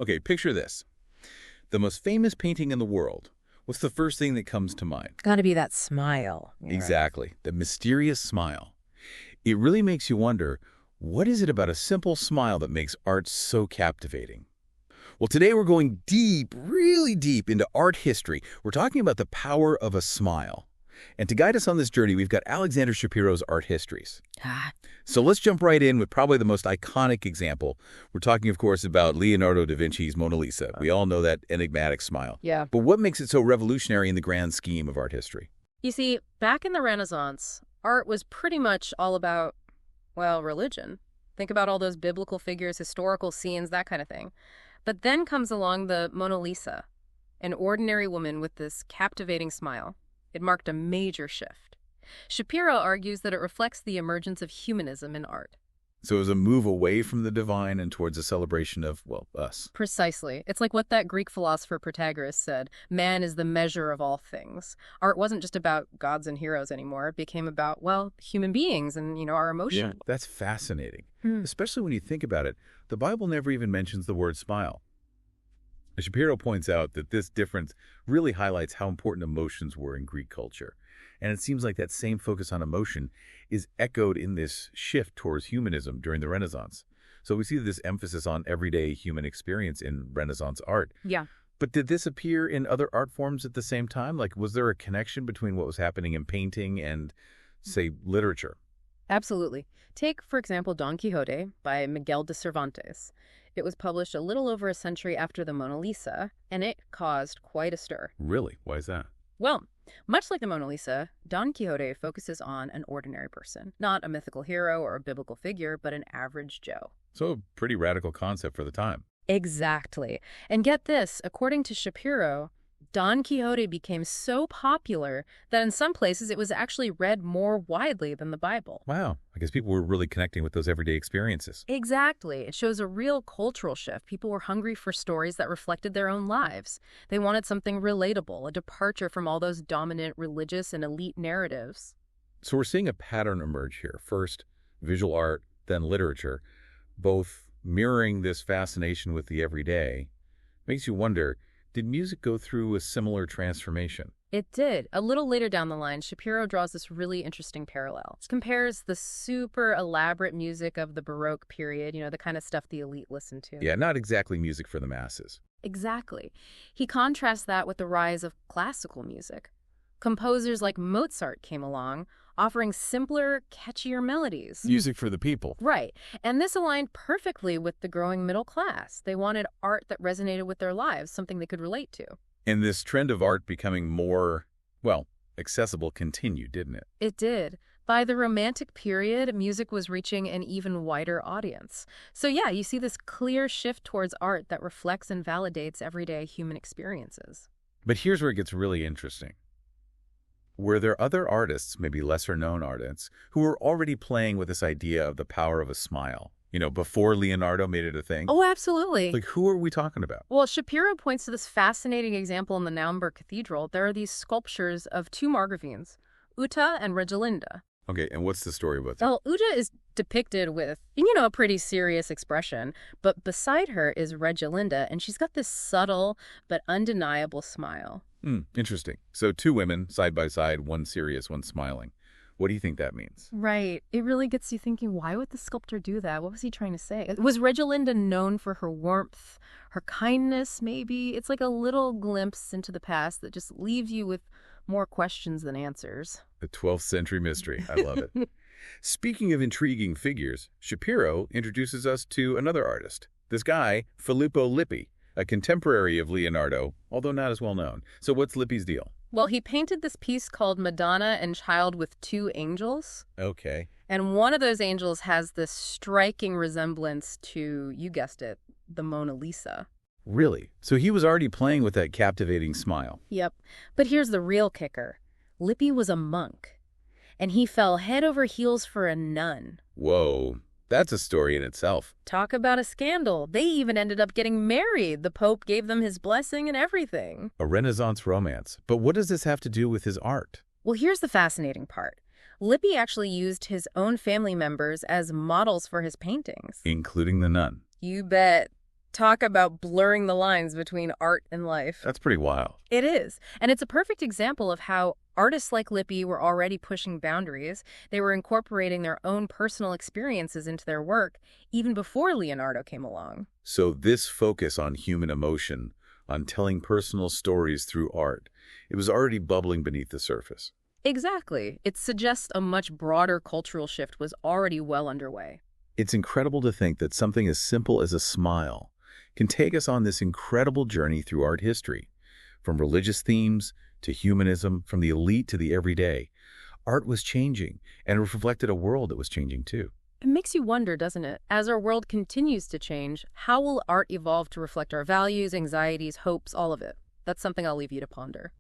Okay, picture this. The most famous painting in the world. What's the first thing that comes to mind? Gotta be that smile. You're right. Exactly. The mysterious smile. It really makes you wonder, what is it about a simple smile that makes art so captivating? Well, today we're going deep, really deep into art history. We're talking about the power of a smile. And to guide us on this journey, we've got Alexander Shapiro's Art Histories. So let's jump right in with probably the most iconic example. We're talking, of course, about Leonardo da Vinci's Mona Lisa. We all know that enigmatic smile. Yeah. But what makes it so revolutionary in the grand scheme of art history? You see, back in the Renaissance, art was pretty much all about, well, religion. Think about all those biblical figures, historical scenes, that kind of thing. But then comes along the Mona Lisa, an ordinary woman with this captivating smile. It marked a major shift. Shapiro argues that it reflects the emergence of humanism in art. So it was a move away from the divine and towards a celebration of, well, us. Precisely. It's like what that Greek philosopher Protagoras said, man is the measure of all things. Art wasn't just about gods and heroes anymore. It became about, well, human beings and, our emotions. Yeah, that's fascinating. Especially when you think about it. The Bible never even mentions the word smile. Shapiro points out that this difference really highlights how important emotions were in Greek culture. And it seems like that same focus on emotion is echoed in this shift towards humanism during the Renaissance. So we see this emphasis on everyday human experience in Renaissance art. Yeah. But did this appear in other art forms at the same time? Like, was there a connection between what was happening in painting and, say, literature? Absolutely. Take, for example, Don Quixote by Miguel de Cervantes. It was published a little over a century after the Mona Lisa, and it caused quite a stir. Really? Why is that? Well, much like the Mona Lisa, Don Quixote focuses on an ordinary person, not a mythical hero or a biblical figure, but an average Joe. So a pretty radical concept for the time. Exactly. And get this, according to Shapiro, Don Quixote became so popular that in some places it was actually read more widely than the Bible. Wow. I guess people were really connecting with those everyday experiences. Exactly. It shows a real cultural shift. People were hungry for stories that reflected their own lives. They wanted something relatable, a departure from all those dominant religious and elite narratives. So we're seeing a pattern emerge here. First, visual art, then literature, both mirroring this fascination with the everyday. Makes you wonder, did music go through a similar transformation? It did. A little later down the line, Shapiro draws this really interesting parallel. It compares the super elaborate music of the Baroque period, the kind of stuff the elite listened to. Yeah, not exactly music for the masses. Exactly. He contrasts that with the rise of classical music. Composers like Mozart came along, offering simpler, catchier melodies. Music for the people. Right. And this aligned perfectly with the growing middle class. They wanted art that resonated with their lives, something they could relate to. And this trend of art becoming more, well, accessible continued, didn't it? It did. By the Romantic period, music was reaching an even wider audience. So yeah, you see this clear shift towards art that reflects and validates everyday human experiences. But here's where it gets really interesting. Were there other artists, maybe lesser-known artists, who were already playing with this idea of the power of a smile? Before Leonardo made it a thing? Oh, absolutely. Like, who are we talking about? Well, Shapiro points to this fascinating example in the Naumburg Cathedral. There are these sculptures of two Margravines, Uta and Regelinda. Okay, and what's the story about that? Well, Uta is depicted with, a pretty serious expression, but beside her is Regelinda, and she's got this subtle but undeniable smile. Interesting. So two women, side by side, one serious, one smiling. What do you think that means? Right. It really gets you thinking, why would the sculptor do that? What was he trying to say? Was Regelinda known for her warmth, her kindness, maybe? It's like a little glimpse into the past that just leaves you with more questions than answers. The 12th century mystery. I love it. Speaking of intriguing figures, Shapiro introduces us to another artist. This guy, Filippo Lippi, a contemporary of Leonardo, although not as well known. So what's Lippi's deal? Well, he painted this piece called Madonna and Child with Two Angels. Okay. And one of those angels has this striking resemblance to, you guessed it, the Mona Lisa. Really? So he was already playing with that captivating smile. Yep. But here's the real kicker. Lippi was a monk, and he fell head over heels for a nun. Whoa. That's a story in itself. Talk about a scandal. They even ended up getting married. The Pope gave them his blessing and everything. A Renaissance romance. But what does this have to do with his art? Well, here's the fascinating part. Lippi actually used his own family members as models for his paintings. Including the nun. You bet. Talk about blurring the lines between art and life. That's pretty wild. It is. And it's a perfect example of how artists like Lippi were already pushing boundaries. They were incorporating their own personal experiences into their work even before Leonardo came along. So this focus on human emotion, on telling personal stories through art, it was already bubbling beneath the surface. Exactly. It suggests a much broader cultural shift was already well underway. It's incredible to think that something as simple as a smile can take us on this incredible journey through art history. From religious themes to humanism, from the elite to the everyday, art was changing, and it reflected a world that was changing too. It makes you wonder, doesn't it? As our world continues to change, how will art evolve to reflect our values, anxieties, hopes, all of it? That's something I'll leave you to ponder.